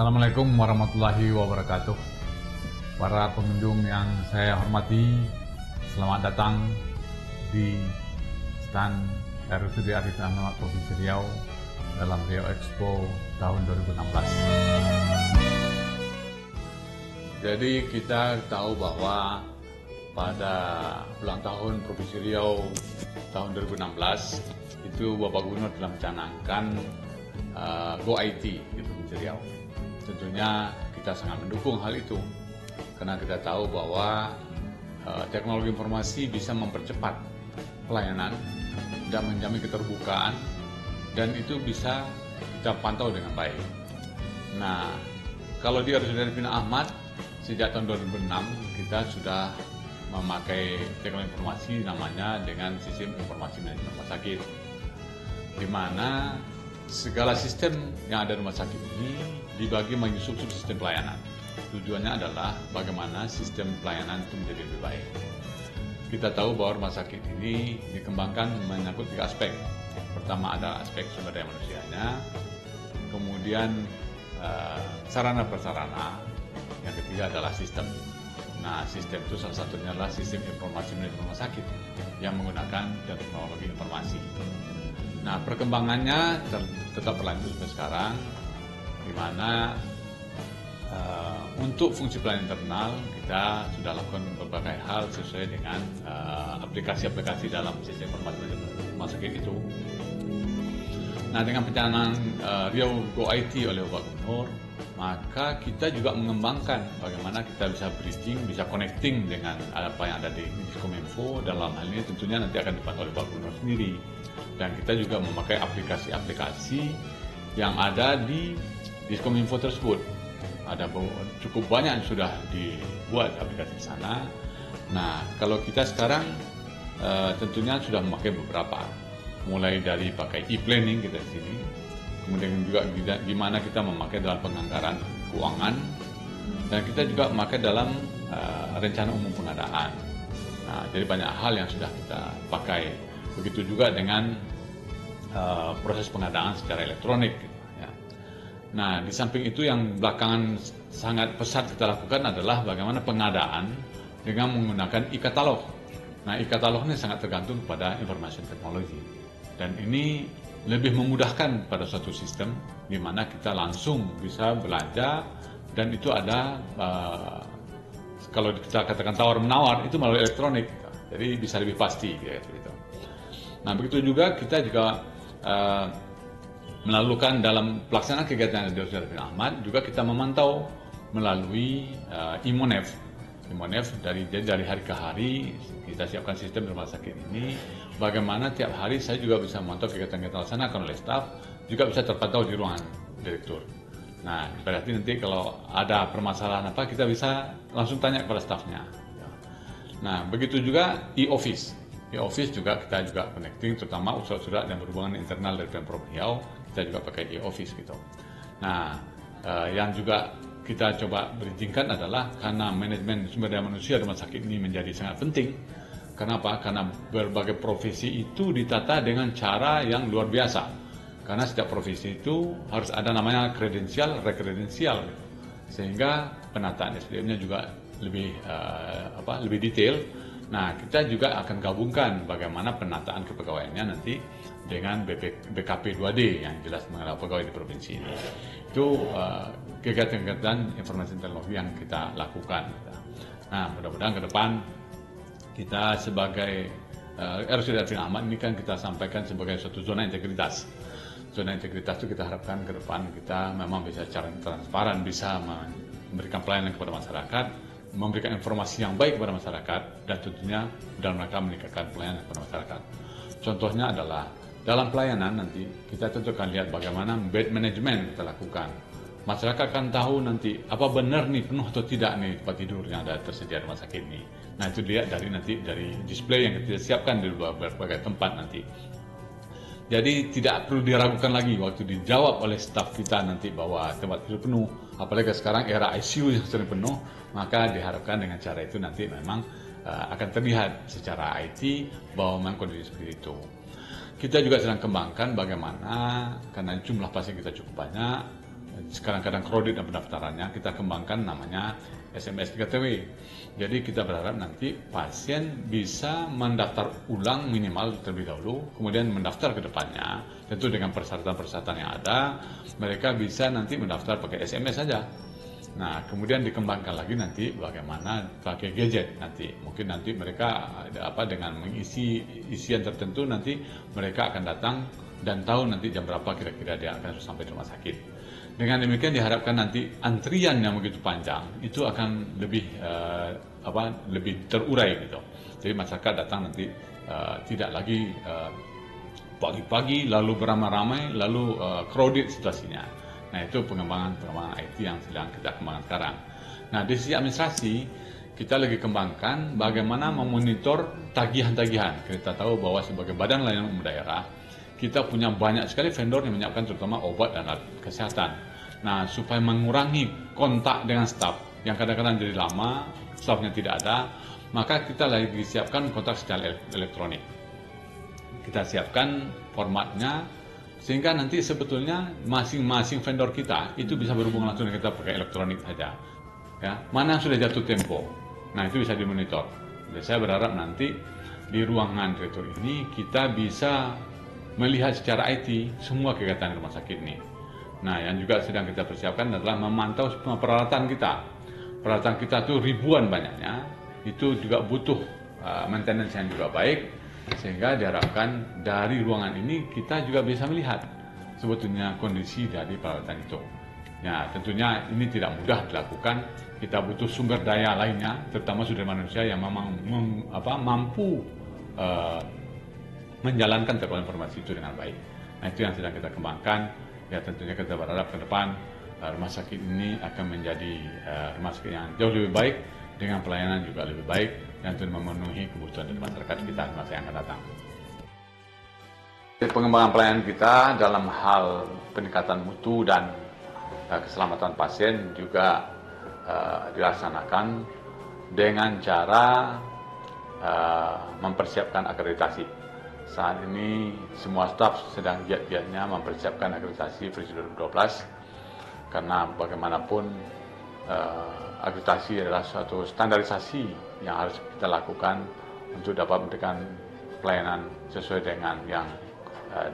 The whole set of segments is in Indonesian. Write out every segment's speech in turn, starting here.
Assalamualaikum warahmatullahi wabarakatuh. Para pengunjung yang saya hormati, selamat datang di stand RSUD Arifin Ahmad Provinsi Riau dalam Riau Expo tahun 2016. Jadi kita tahu bahwa pada ulang tahun Provinsi Riau tahun 2016 itu Bapak Gubernur telah mencanangkan Go IT di Provinsi Riau. Tentunya kita sangat mendukung hal itu karena kita tahu bahwa teknologi informasi bisa mempercepat pelayanan dan menjamin keterbukaan, dan itu bisa kita pantau dengan baik. Nah, kalau di RSUD Arifin Ahmad sejak tahun 2006 kita sudah memakai teknologi informasi namanya dengan sistem informasi manajemen rumah sakit, di mana segala sistem yang ada di rumah sakit ini dibagi menjadi sub-sistem pelayanan. Tujuannya adalah bagaimana sistem pelayanan itu menjadi lebih baik. Kita tahu bahwa rumah sakit ini dikembangkan menyangkut 3 aspek. Pertama adalah aspek sumber daya manusianya, kemudian sarana prasarana, yang ketiga adalah sistem. Nah, sistem itu salah satunya adalah sistem informasi manajemen rumah sakit yang menggunakan teknologi informasi. Nah, perkembangannya tetap berlanjut sampai sekarang, di mana untuk fungsi pelayanan internal kita sudah lakukan berbagai hal sesuai dengan aplikasi-aplikasi dalam sistem informasi rumah sakit itu. Nah, dengan pencanangan Riau Go IT oleh Bapak Gubernur, maka kita juga mengembangkan bagaimana kita bisa bridging, bisa connecting dengan apa yang ada di Diskominfo. Dalam hal ini tentunya nanti akan dipantau oleh Bapak Gubernur sendiri. Dan kita juga memakai aplikasi-aplikasi yang ada di Diskominfo tersebut. Ada cukup banyak yang sudah dibuat aplikasi di sana. Nah, kalau kita sekarang tentunya sudah memakai beberapa, mulai dari pakai e-planning kita di sini, kemudian juga gimana kita memakai dalam penganggaran keuangan, dan kita juga memakai dalam rencana umum pengadaan. Nah, jadi banyak hal yang sudah kita pakai. Begitu juga dengan proses pengadaan secara elektronik. Ya. Nah, di samping itu yang belakangan sangat pesat kita lakukan adalah bagaimana pengadaan dengan menggunakan e-katalog. Nah, e-katalog ini sangat tergantung pada informasi teknologi. Dan ini lebih memudahkan pada suatu sistem di mana kita langsung bisa belanja, dan itu ada kalau kita katakan tawar-menawar itu melalui elektronik. Jadi bisa lebih pasti gitu. Nah, begitu juga kita juga melakukan dalam pelaksanaan kegiatan di RSUD Arifin Ahmad, juga kita memantau melalui Imonef. Dari hari ke hari kita siapkan sistem rumah sakit ini, bagaimana tiap hari saya juga bisa memantau kegiatan yang dilaksanakan oleh staf, juga bisa terpantau di ruangan direktur. Nah, berarti nanti kalau ada permasalahan apa, kita bisa langsung tanya kepada stafnya. Nah, begitu juga e-office. E-office juga kita juga connecting, terutama surat-surat yang berhubungan internal dari Pemprov Riau, kita juga pakai e-office gitu. Nah, yang juga kita coba berizinkan adalah karena manajemen sumber daya manusia rumah sakit ini menjadi sangat penting. Kenapa? Karena berbagai profesi itu ditata dengan cara yang luar biasa. Karena setiap profesi itu harus ada namanya kredensial, rekredensial, gitu. Sehingga penataan SDM-nya juga lebih detail. Nah, kita juga akan gabungkan bagaimana penataan kepegawaiannya nanti dengan BKP 2D yang jelas mengenai pegawai di provinsi ini. Itu kegiatan-kegiatan informasi teknologi yang kita lakukan. Nah, mudah-mudahan ke depan kita sebagai RSUD Arifin Ahmad ini kan kita sampaikan sebagai suatu zona integritas. Zona integritas itu kita harapkan ke depan kita memang bisa secara transparan, bisa memberikan pelayanan kepada masyarakat, memberikan informasi yang baik kepada masyarakat, dan tentunya dalam rangka meningkatkan pelayanan kepada masyarakat. Contohnya adalah dalam pelayanan nanti kita tentu akan lihat bagaimana bed management kita lakukan. Masyarakat akan tahu nanti apa benar nih penuh atau tidak nih tempat tidur yang ada tersedia di rumah sakit ini. Nah, itu dilihat dari display yang kita siapkan di berbagai tempat nanti. Jadi tidak perlu diragukan lagi waktu dijawab oleh staf kita nanti bahwa tempat tidur penuh, apalagi sekarang era ICU yang sering penuh, maka diharapkan dengan cara itu nanti memang akan terlihat secara IT bahwa memang kondisi seperti itu. Kita juga sedang kembangkan bagaimana, karena jumlah pasien kita cukup banyak, sekarang kadang kredit dan pendaftarannya, kita kembangkan namanya SMS 3TW. Jadi kita berharap nanti pasien bisa mendaftar ulang minimal terlebih dahulu, kemudian mendaftar ke depannya, tentu dengan persyaratan-persyaratan yang ada, mereka bisa nanti mendaftar pakai SMS saja. Nah, kemudian dikembangkan lagi nanti bagaimana pakai gadget nanti. Mungkin nanti mereka dengan mengisi isian tertentu, nanti mereka akan datang dan tahu nanti jam berapa kira-kira dia akan sampai di rumah sakit. Dengan demikian diharapkan nanti antrian yang begitu panjang itu akan lebih terurai gitu. Jadi masyarakat datang nanti tidak lagi pagi-pagi lalu beramai-ramai lalu crowded situasinya. Nah, itu pengembangan IT yang sedang kita kembangkan sekarang. Nah, di sisi administrasi kita lagi kembangkan bagaimana memonitor tagihan-tagihan. Kita tahu bahwa sebagai badan layanan umum daerah kita punya banyak sekali vendor yang menyiapkan terutama obat dan alat kesehatan. Nah, supaya mengurangi kontak dengan staf yang kadang-kadang jadi lama, stafnya tidak ada, maka kita lagi siapkan kontak secara elektronik. Kita siapkan formatnya sehingga nanti sebetulnya masing-masing vendor kita itu bisa berhubungan langsung dengan kita pakai elektronik saja. Ya, mana yang sudah jatuh tempo. Nah, itu bisa dimonitor. Jadi saya berharap nanti di ruangan direktur ini kita bisa melihat secara IT semua kegiatan rumah sakit ini. Nah, yang juga sedang kita persiapkan adalah memantau semua peralatan kita. Peralatan kita itu ribuan banyaknya, itu juga butuh maintenance yang juga baik, sehingga diharapkan dari ruangan ini kita juga bisa melihat sebetulnya kondisi dari peralatan itu. Ya, tentunya ini tidak mudah dilakukan. Kita butuh sumber daya lainnya, terutama sumber manusia yang memang mampu menjalankan teknologi informasi itu dengan baik. Nah, itu yang sedang kita kembangkan. Ya, tentunya kita berharap ke depan rumah sakit ini akan menjadi rumah sakit yang jauh lebih baik, dengan pelayanan juga lebih baik, dan tentu memenuhi kebutuhan dari masyarakat kita di masa yang akan datang. Pengembangan pelayanan kita dalam hal peningkatan mutu dan keselamatan pasien juga dilaksanakan dengan cara mempersiapkan akreditasi. Saat ini semua staf sedang giat-giatnya mempersiapkan akreditasi versi 2012, karena bagaimanapun akreditasi adalah suatu standarisasi yang harus kita lakukan untuk dapat memberikan pelayanan sesuai dengan yang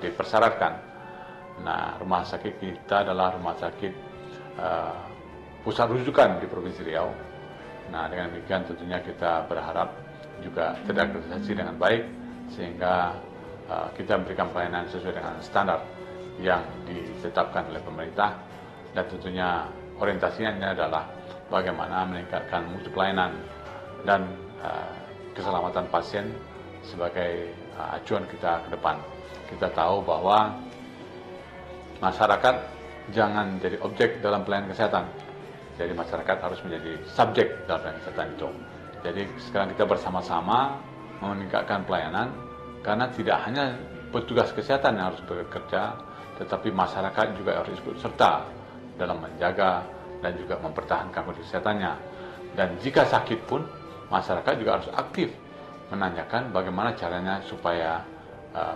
dipersyaratkan. Nah, rumah sakit kita adalah rumah sakit pusat rujukan di Provinsi Riau. Nah, dengan demikian tentunya kita berharap juga terakreditasi dengan baik, sehingga kita memberikan pelayanan sesuai dengan standar yang ditetapkan oleh pemerintah, dan tentunya orientasinya adalah bagaimana meningkatkan mutu pelayanan dan keselamatan pasien sebagai acuan kita ke depan. Kita tahu bahwa masyarakat jangan jadi objek dalam pelayanan kesehatan. Jadi masyarakat harus menjadi subjek dalam pelayanan kesehatan itu. Jadi sekarang kita bersama-sama meningkatkan pelayanan, karena tidak hanya petugas kesehatan yang harus bekerja, tetapi masyarakat juga harus ikut serta dalam menjaga dan juga mempertahankan kondisi kesehatannya. Dan jika sakit pun, masyarakat juga harus aktif menanyakan bagaimana caranya supaya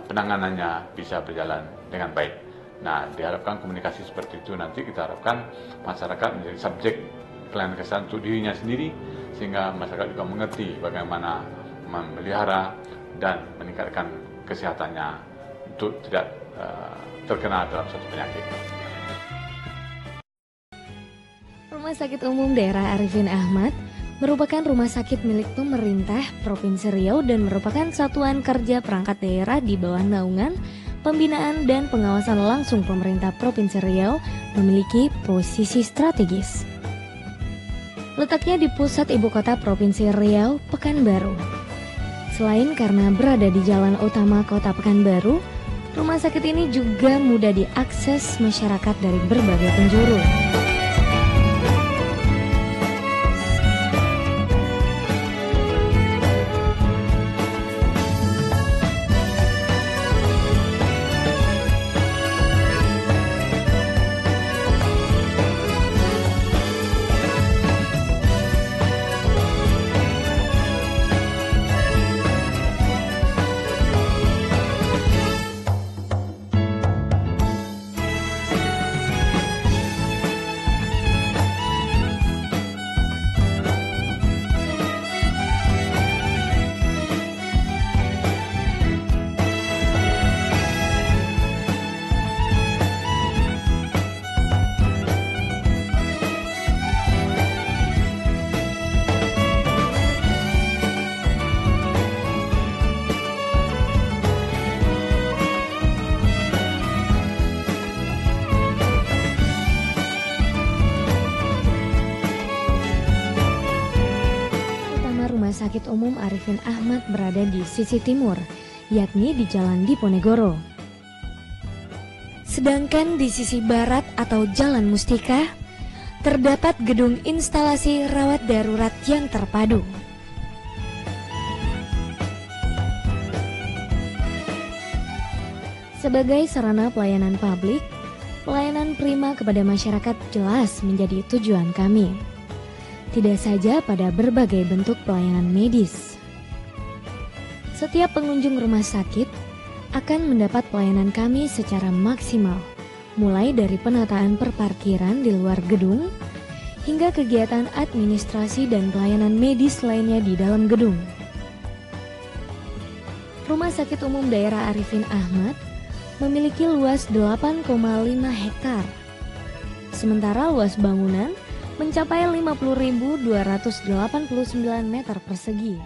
penanganannya bisa berjalan dengan baik. Nah, diharapkan komunikasi seperti itu nanti kita harapkan masyarakat menjadi subjek pelayanan kesehatan untuk dirinya sendiri, sehingga masyarakat juga mengerti bagaimana memelihara dan meningkatkan kesehatannya untuk tidak terkena dalam suatu penyakit. Rumah Sakit Umum Daerah Arifin Ahmad merupakan rumah sakit milik pemerintah Provinsi Riau dan merupakan satuan kerja perangkat daerah di bawah naungan, pembinaan dan pengawasan langsung pemerintah Provinsi Riau, memiliki posisi strategis. Letaknya di pusat ibu kota Provinsi Riau, Pekanbaru. Selain karena berada di jalan utama kota Pekanbaru, rumah sakit ini juga mudah diakses masyarakat dari berbagai penjuru. Sakit Umum Arifin Ahmad berada di sisi timur, yakni di Jalan Diponegoro. Sedangkan di sisi barat atau Jalan Mustika, terdapat gedung instalasi rawat darurat yang terpadu. Sebagai sarana pelayanan publik, pelayanan prima kepada masyarakat jelas menjadi tujuan kami. Tidak saja pada berbagai bentuk pelayanan medis. Setiap pengunjung rumah sakit akan mendapat pelayanan kami secara maksimal, mulai dari penataan perparkiran di luar gedung, hingga kegiatan administrasi dan pelayanan medis lainnya di dalam gedung. Rumah Sakit Umum Daerah Arifin Ahmad memiliki luas 8,5 hektar. Sementara luas bangunan mencapai 50.289 meter persegi.